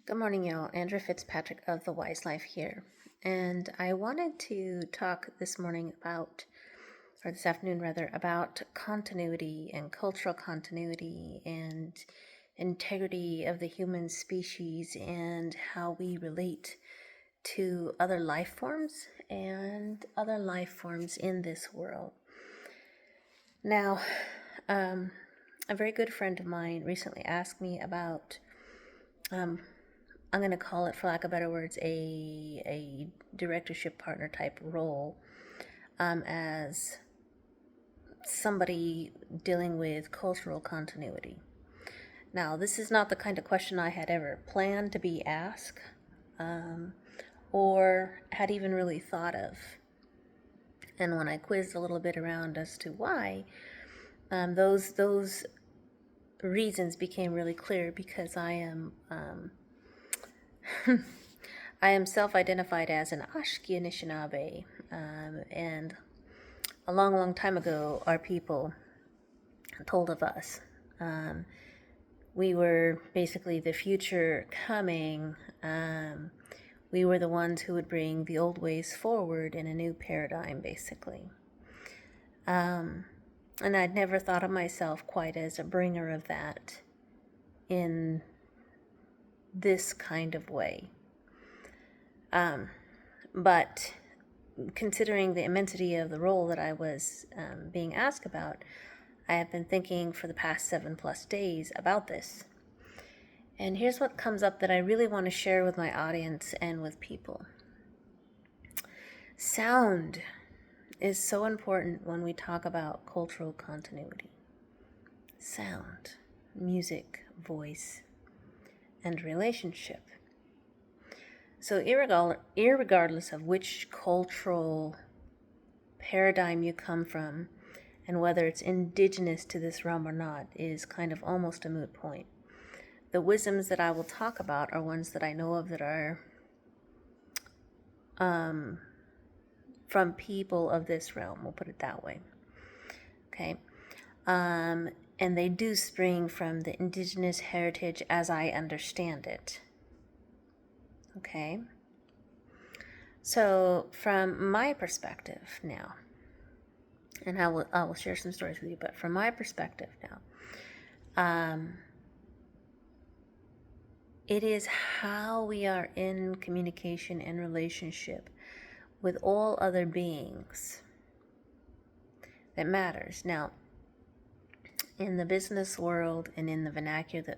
Good morning, y'all. Andrew Fitzpatrick of The Wise Life here. And I wanted to talk this morning about, or this afternoon rather, about continuity and cultural continuity and integrity of the human species and how we relate to other life forms and other life forms in this world. Now, a very good friend of mine recently asked me about I'm going to call it, for lack of better words, a directorship partner type role as somebody dealing with cultural continuity. Now, this is not the kind of question I had ever planned to be asked or had even really thought of. And when I quizzed a little bit around as to why, those reasons became really clear because I am self-identified as an Ashki Anishinaabe, and a long, long time ago, our people told of us. We were basically the future coming. We were the ones who would bring the old ways forward in a new paradigm, basically. And I'd never thought of myself quite as a bringer of that in this kind of way. But considering the immensity of the role that I was being asked about, I have been thinking for the past 7+ days about this. And here's what comes up that I really want to share with my audience and with people. Sound is so important when we talk about cultural continuity. Sound, music, voice, and relationship. So irregardless of which cultural paradigm you come from and whether it's indigenous to this realm or not is kind of almost a moot point. The wisdoms that I will talk about are ones that I know of that are from people of this realm, we'll put it that way. Okay. And they do spring from the indigenous heritage as I understand it. Okay. So from my perspective now, and I will share some stories with you, but from my perspective now, it is how we are in communication and relationship with all other beings that matters. Now, in the business world and in the vernacular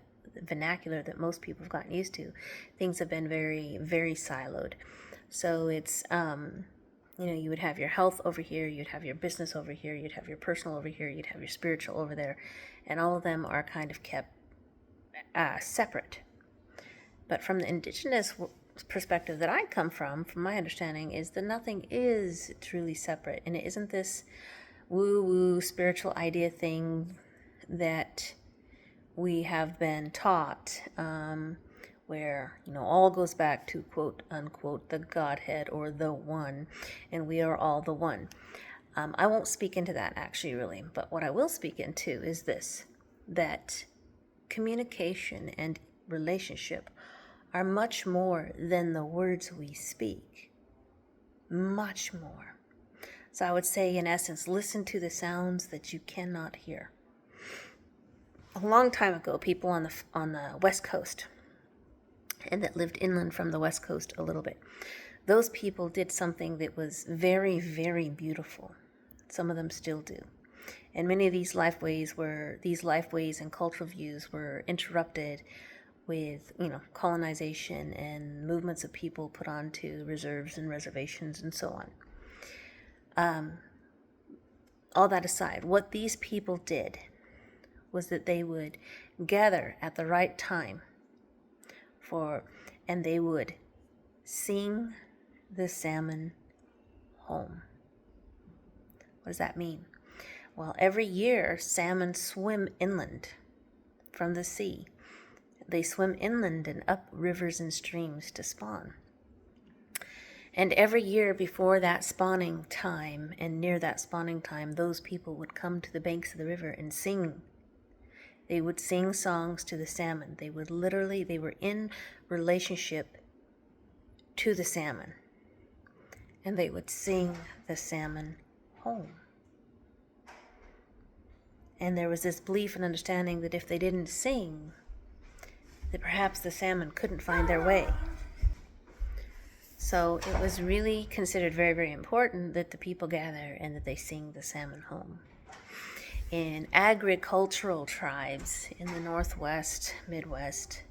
that most people have gotten used to, things have been very, very siloed. So it's, you would have your health over here, you'd have your business over here, you'd have your personal over here, you'd have your spiritual over there, and all of them are kind of kept separate. But from the indigenous perspective that I come from my understanding, is that nothing is truly separate, and it isn't this woo-woo spiritual idea thing that we have been taught, where all goes back to quote unquote the Godhead or the One, and we are all the One. I won't speak into that actually, really, but what I will speak into is this: that communication and relationship are much more than the words we speak. Much more. So I would say, in essence, listen to the sounds that you cannot hear. A long time ago, people on the West Coast, and that lived inland from the West Coast a little bit, those people did something that was very, very beautiful. Some of them still do. And many of these lifeways and cultural views were interrupted with, colonization and movements of people put onto reserves and reservations and so on. All that aside, what these people did was that they would gather at the right time and they would sing the salmon home. What does that mean? Well, every year salmon swim inland from the sea. They swim inland and up rivers and streams to spawn. And every year before that spawning time and near that spawning time, those people would come to the banks of the river and sing They would sing songs to the salmon. They were in relationship to the salmon. And they would sing the salmon home. And there was this belief and understanding that if they didn't sing, that perhaps the salmon couldn't find their way. So it was really considered very, very important that the people gather and that they sing the salmon home. In agricultural tribes in the Northwest, Midwest,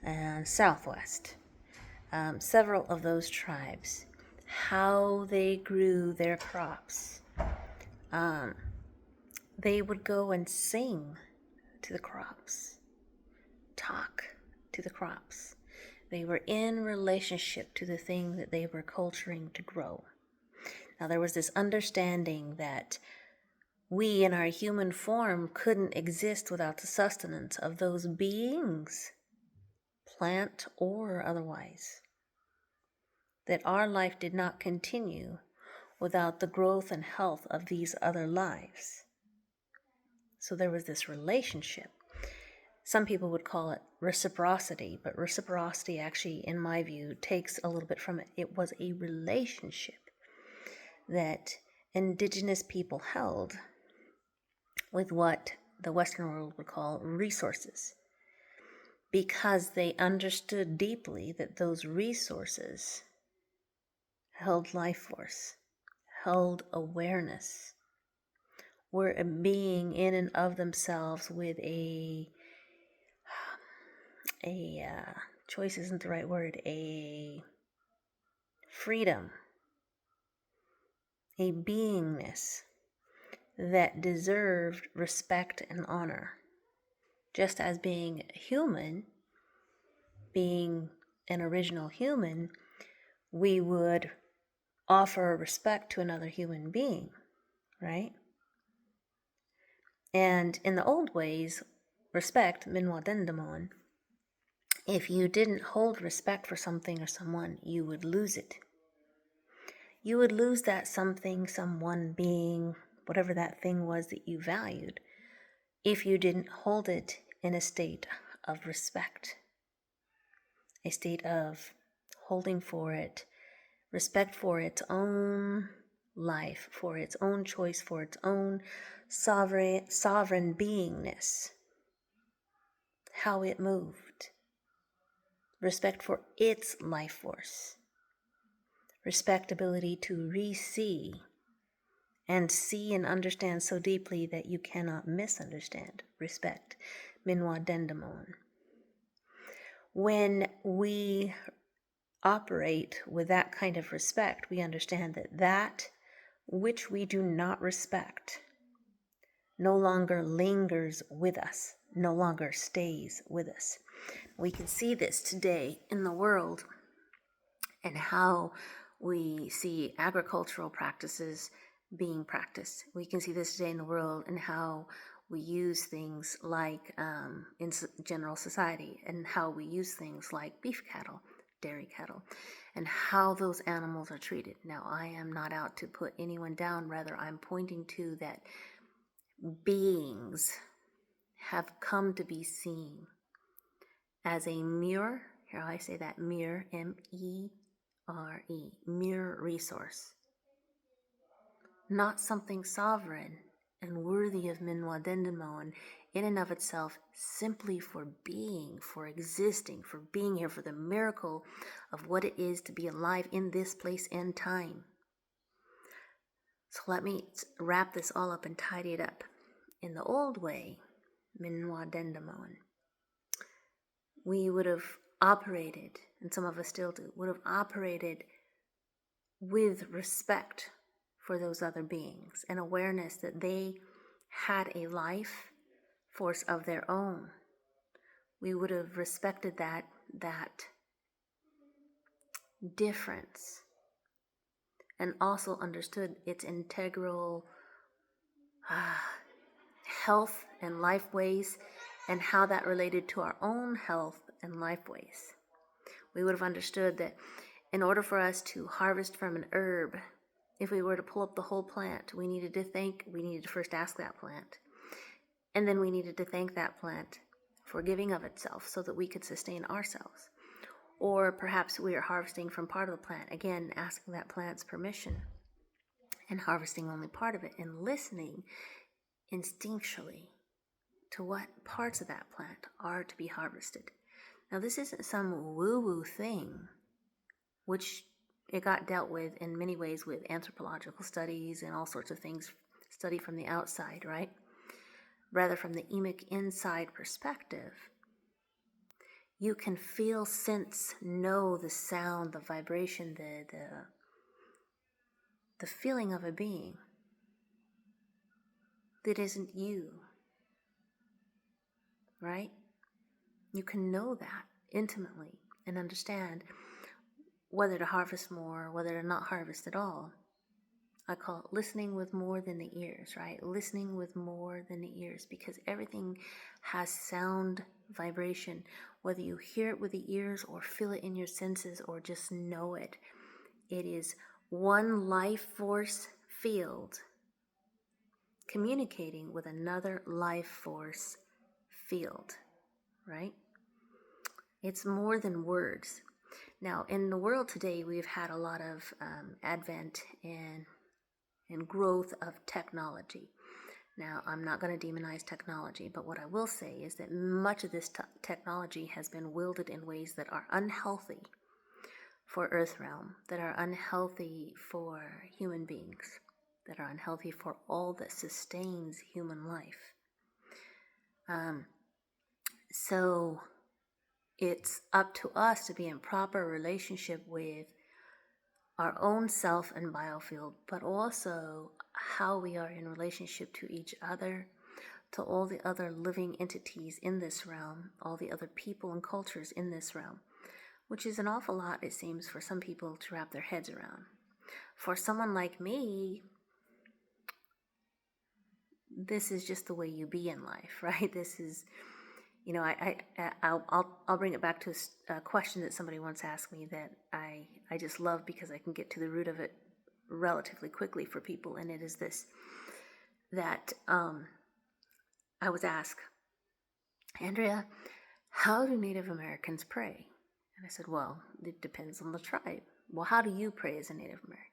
and Southwest, several of those tribes, how they grew their crops, they would go and sing to the crops, talk to the crops. They were in relationship to the thing that they were culturing to grow. Now, there was this understanding that we in our human form couldn't exist without the sustenance of those beings, plant or otherwise. That our life did not continue without the growth and health of these other lives. So there was this relationship. Some people would call it reciprocity, but reciprocity actually, in my view, takes a little bit from it. It was a relationship that indigenous people held with what the Western world would call resources, because they understood deeply that those resources held life force, held awareness, were a being in and of themselves with a choice isn't the right word, a freedom, a beingness that deserved respect and honor. Just as being human, being an original human, we would offer respect to another human being, right? And in the old ways, respect, minwa dendamon, if you didn't hold respect for something or someone, you would lose it. You would lose that something, someone, being, whatever that thing was that you valued, if you didn't hold it in a state of respect, a state of holding for it, respect for its own life, for its own choice, for its own sovereign beingness, how it moved, respect for its life force, respectability to re-see and see and understand so deeply that you cannot misunderstand. Respect, minwa dendamon. When we operate with that kind of respect, we understand that that which we do not respect no longer lingers with us, no longer stays with us. We can see this today in the world and how we see agricultural practices being practiced. We can see this today in the world and how we use things like in general society, and how we use things like beef cattle, dairy cattle, and how those animals are treated. Now, I am not out to put anyone down, rather I'm pointing to that beings have come to be seen as a mere, here I say that, mere, M-E-R-E, mere resource. Not something sovereign and worthy of minwa dendamon in and of itself, simply for being, for existing, for being here, for the miracle of what it is to be alive in this place and time. So let me wrap this all up and tidy it up. In the old way, minwa dendamon, we would have operated, and some of us still do, would have operated with respect for those other beings, and awareness that they had a life force of their own. We would have respected that difference, and also understood its integral health and life ways, and how that related to our own health and life ways. We would have understood that in order for us to harvest from an herb, if we were to pull up the whole plant, we needed to first ask that plant, And then we needed to thank that plant for giving of itself so that we could sustain ourselves. Or perhaps we are harvesting from part of the plant, again, asking that plant's permission and harvesting only part of it and listening instinctually to what parts of that plant are to be harvested. Now, this isn't some woo-woo thing, which it got dealt with in many ways with anthropological studies and all sorts of things, study from the outside, right? Rather, from the emic inside perspective, you can feel, sense, know the sound, the vibration, the feeling of a being that isn't you, right? You can know that intimately and understand whether to harvest more, whether to not harvest at all. I call it listening with more than the ears, right? Listening with more than the ears, because everything has sound vibration, whether you hear it with the ears or feel it in your senses or just know it. It is one life force field communicating with another life force field, right? It's more than words. Now, in the world today, we've had a lot of advent and growth of technology. Now, I'm not going to demonize technology, but what I will say is that much of this technology has been wielded in ways that are unhealthy for Earth Realm, that are unhealthy for human beings, that are unhealthy for all that sustains human life. So it's up to us to be in proper relationship with our own self and biofield, but also how we are in relationship to each other, to all the other living entities in this realm, all the other people and cultures in this realm, which is an awful lot, it seems, for some people to wrap their heads around. For someone like me, this is just the way you be in life, right? This is, you know, I'll bring it back to a question that somebody once asked me that I just love because I can get to the root of it relatively quickly for people, and it is this, that I was asked, Andrea, how do Native Americans pray? And I said, well, it depends on the tribe. Well, how do you pray as a Native American?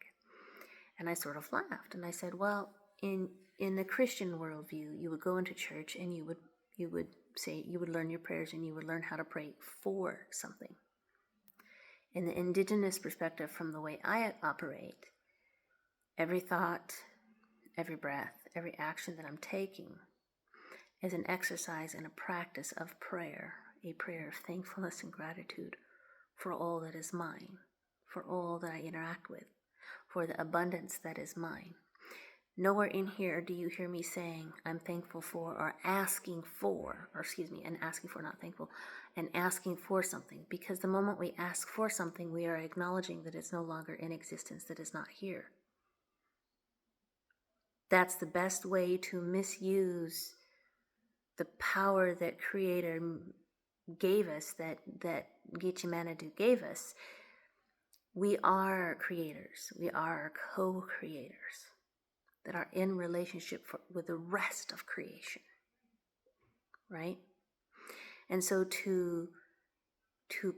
And I sort of laughed, and I said, well, in the Christian worldview, you would go into church and you would say, you would learn your prayers and you would learn how to pray for something. In the indigenous perspective, from the way I operate, every thought, every breath, every action that I'm taking is an exercise and a practice of prayer, a prayer of thankfulness and gratitude for all that is mine, for all that I interact with, for the abundance that is mine. Nowhere in here do you hear me saying I'm thankful for or asking for, and asking for, not thankful, and asking for something. Because the moment we ask for something, we are acknowledging that it's no longer in existence, that it's not here. That's the best way to misuse the power that Creator gave us, that Gitche Manitou gave us. We are creators. We are co-creators that are in relationship with the rest of creation, right? And so to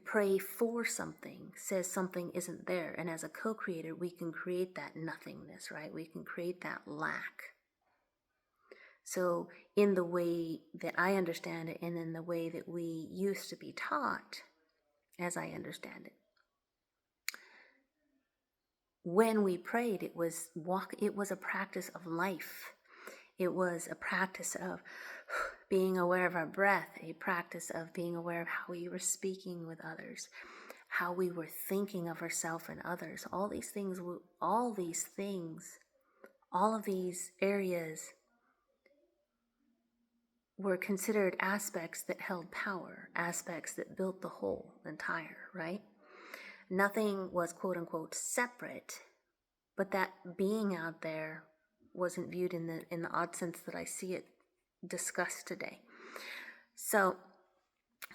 pray for something says something isn't there. And as a co-creator, we can create that nothingness, right? We can create that lack. So in the way that I understand it, and in the way that we used to be taught, as I understand it, when we prayed, it was a practice of life. It was a practice of being aware of our breath, a practice of being aware of how we were speaking with others, how we were thinking of ourselves and others. All of these areas were considered aspects that held power, aspects that built the whole entire, right? Nothing was quote unquote separate, but that being out there wasn't viewed in the odd sense that I see it discussed today. So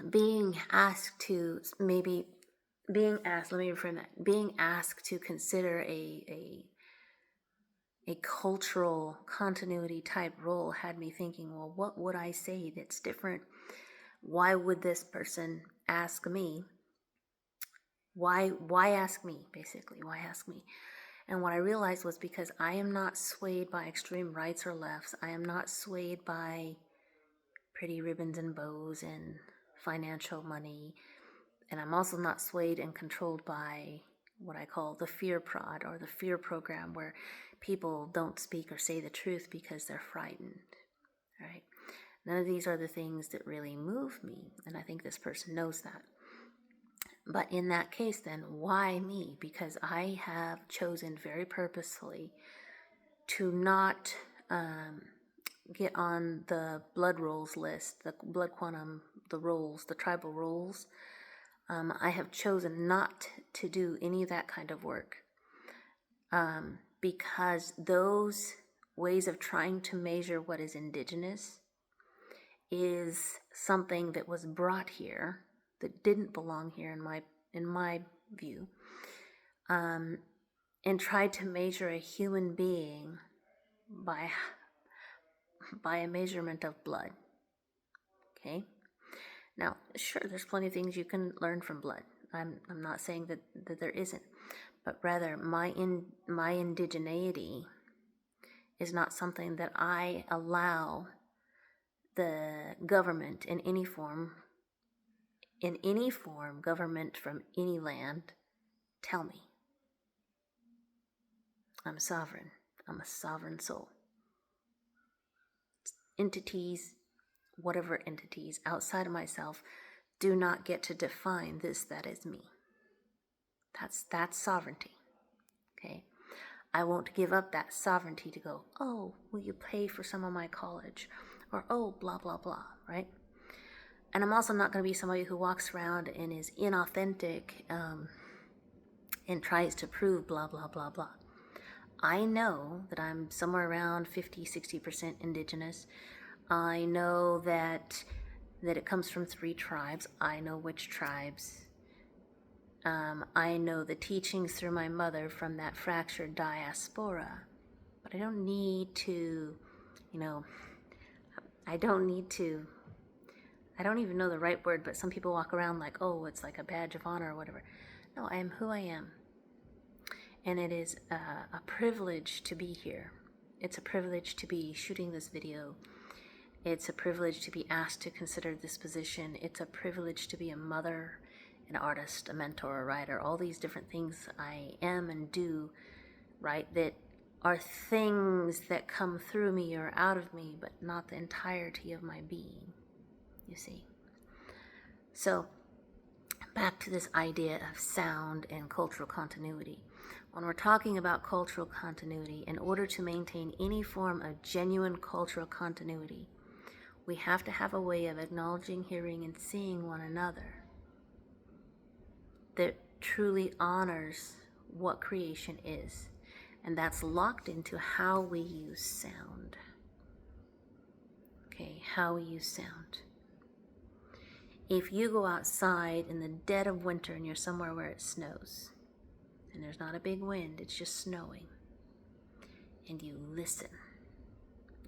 being asked to consider a a cultural continuity type role had me thinking, well, what would I say that's different? Why would this person ask me? Why ask me, basically? Why ask me? And what I realized was because I am not swayed by extreme rights or lefts. I am not swayed by pretty ribbons and bows and financial money. And I'm also not swayed and controlled by what I call the fear prod or the fear program, where people don't speak or say the truth because they're frightened, right? None of these are the things that really move me, and I think this person knows that. But in that case, then, why me? Because I have chosen very purposefully to not get on the blood rolls list, the blood quantum, the rolls, the tribal rolls. I have chosen not to do any of that kind of work because those ways of trying to measure what is indigenous is something that was brought here that didn't belong here in my view, and tried to measure a human being by a measurement of blood. Okay. Now, sure, there's plenty of things you can learn from blood. I'm not saying that there isn't, but rather my indigeneity is not something that I allow the government in any form, government from any land, tell me. I'm sovereign. I'm a sovereign soul. Entities, whatever entities outside of myself, do not get to define this, that is me. That's sovereignty. Okay? I won't give up that sovereignty to go, oh, will you pay for some of my college? Or, oh, blah, blah, blah, right? And I'm also not going to be somebody who walks around and is inauthentic and tries to prove blah, blah, blah, blah. I know that I'm somewhere around 50-60% indigenous. I know that it comes from 3 tribes. I know which tribes. I know the teachings through my mother from that fractured diaspora. But I don't need to, I don't even know the right word, but some people walk around like, oh, it's like a badge of honor or whatever. No, I am who I am. And it is a privilege to be here. It's a privilege to be shooting this video. It's a privilege to be asked to consider this position. It's a privilege to be a mother, an artist, a mentor, a writer, all these different things I am and do, right, that are things that come through me or out of me, but not the entirety of my being, you see. So, back to this idea of sound and cultural continuity. When we're talking about cultural continuity, in order to maintain any form of genuine cultural continuity, we have to have a way of acknowledging, hearing, and seeing one another that truly honors what creation is. And that's locked into how we use sound. Okay, how we use sound. If you go outside in the dead of winter and you're somewhere where it snows, and there's not a big wind, it's just snowing, and you listen,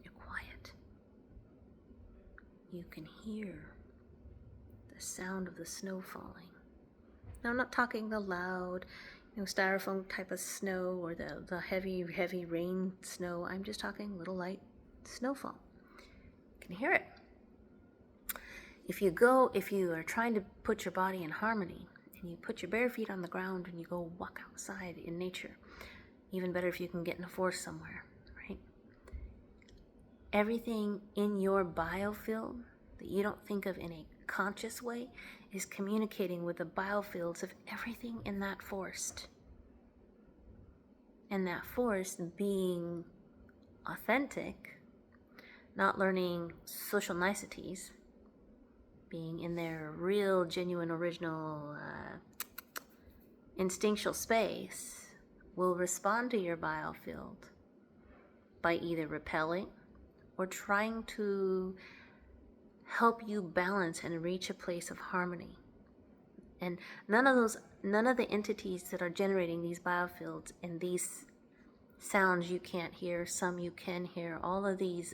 you're quiet, you can hear the sound of the snow falling. Now, I'm not talking the loud, styrofoam type of snow or the heavy rain snow. I'm just talking little light snowfall. You can hear it. If you are trying to put your body in harmony, and you put your bare feet on the ground and you go walk outside in nature, even better if you can get in a forest somewhere, right? Everything in your biofield that you don't think of in a conscious way is communicating with the biofields of everything in that forest. And that forest being authentic, not learning social niceties, being in their real, genuine, original, instinctual space, will respond to your biofield by either repelling or trying to help you balance and reach a place of harmony. And none of the entities that are generating these biofields in these sounds you can't hear, some you can hear, all of these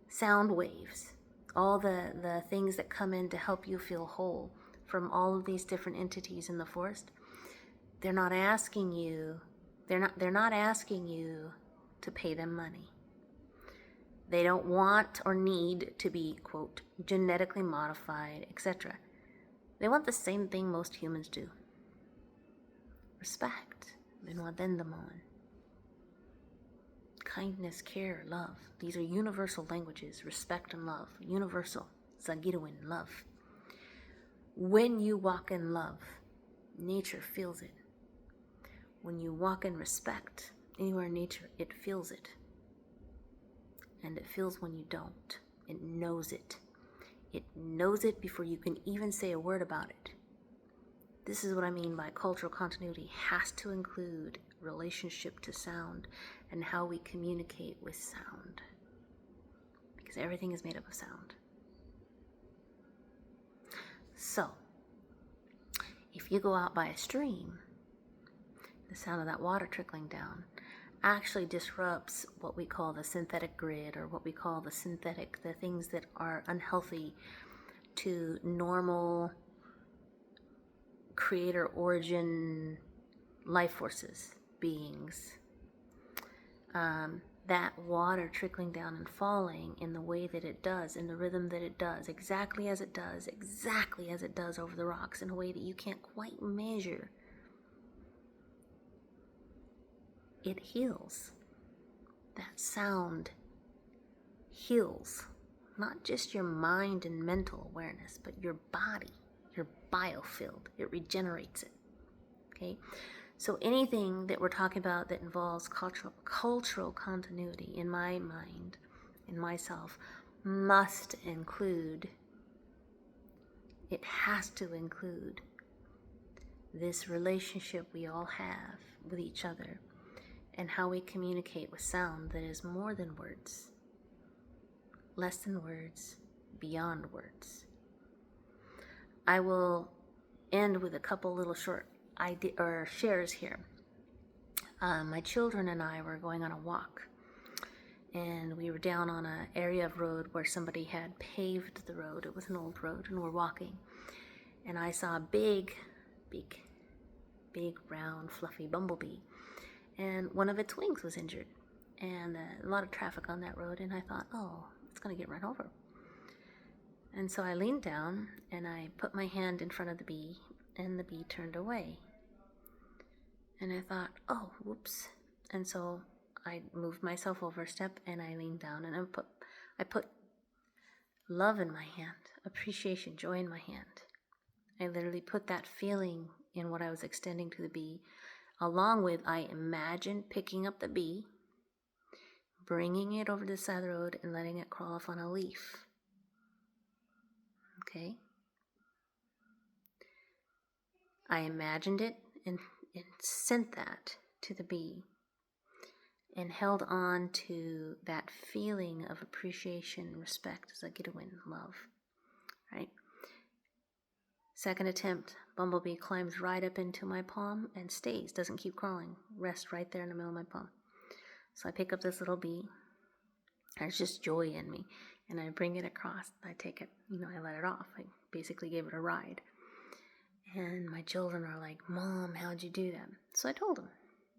sound waves, all the things that come in to help you feel whole from all of these different entities in the forest. They're not asking you to pay them money. They don't want or need to be, quote, genetically modified, etc. They want the same thing most humans do. Respect. Kindness, care, love. These are universal languages. Respect and love. Universal. Zagiruin, love. When you walk in love, nature feels it. When you walk in respect, anywhere in nature, it feels it. And it feels when you don't. It knows it. It knows it before you can even say a word about it. This is what I mean by cultural continuity has to include relationship to sound and how we communicate with sound. Because everything is made up of sound. So, if you go out by a stream, the sound of that water trickling down actually disrupts what we call the synthetic grid, or what we call the things that are unhealthy to normal creator origin life forces, beings. That water trickling down and falling in the way that it does, in the rhythm that it does, exactly as it does over the rocks, in a way that you can't quite measure. It heals. That sound heals not just your mind and mental awareness, but your body, your biofield. It regenerates it. Okay? So anything that we're talking about that involves cultural continuity, in my mind, in myself, must include, it has to include this relationship we all have with each other, and how we communicate with sound that is more than words, less than words, beyond words. I will end with a couple little short shares here. My children and I were going on a walk, and we were down on an area of road where somebody had paved the road. It was an old road, and we're walking, and I saw a big, round, fluffy bumblebee, and one of its wings was injured, and a lot of traffic on that road, and I thought, oh, it's going to get run over. And so I leaned down, and I put my hand in front of the bee, and the bee turned away. And I thought, oh, whoops. And so I moved myself over a step, and I leaned down, and I put love in my hand, appreciation, joy in my hand. I literally put that feeling in what I was extending to the bee, along with I imagined picking up the bee, bringing it over to the side of the road, and letting it crawl off on a leaf. Okay? I imagined it and sent that to the bee, and held on to that feeling of appreciation, respect, Zagirwin, love, right? Second attempt, bumblebee climbs right up into my palm and stays, doesn't keep crawling, rests right there in the middle of my palm. So I pick up this little bee, there's just joy in me, and I bring it across. I take it, I let it off. I basically gave it a ride. And my children are like, Mom, how'd you do that? So I told them,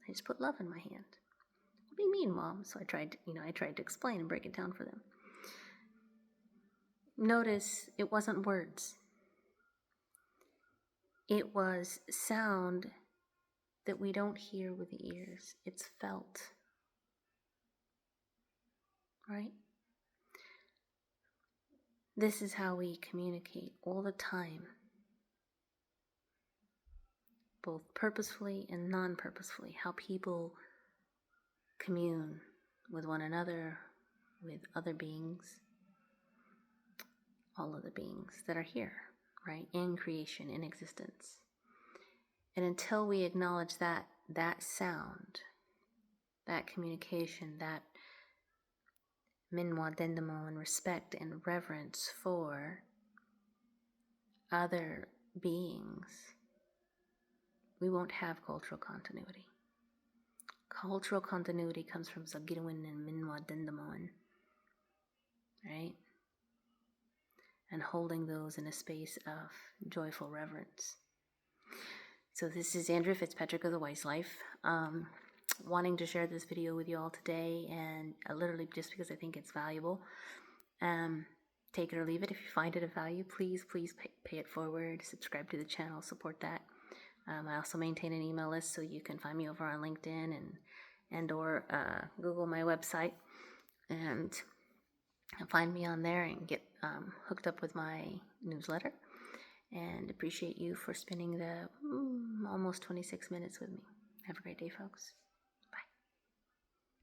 I just put love in my hand. What do you mean, Mom? So I tried to explain and break it down for them. Notice it wasn't words. It was sound that we don't hear with the ears. It's felt. Right? This is how we communicate all the time, both purposefully and non-purposefully, how people commune with one another, with other beings, all other beings that are here, right, in creation, in existence. And until we acknowledge that sound, that communication, that minwa dendamo, and respect and reverence for other beings, we won't have cultural continuity. Cultural continuity comes from Zagirwin and Minwa Dendamon, right? And holding those in a space of joyful reverence. So this is Andrea Fitzpatrick of The Wise Life, wanting to share this video with you all today, and literally just because I think it's valuable. Take it or leave it. If you find it of value, please pay it forward, subscribe to the channel, support that. I also maintain an email list, so you can find me over on LinkedIn and or Google my website and find me on there and get hooked up with my newsletter. And appreciate you for spending the almost 26 minutes with me. Have a great day, folks.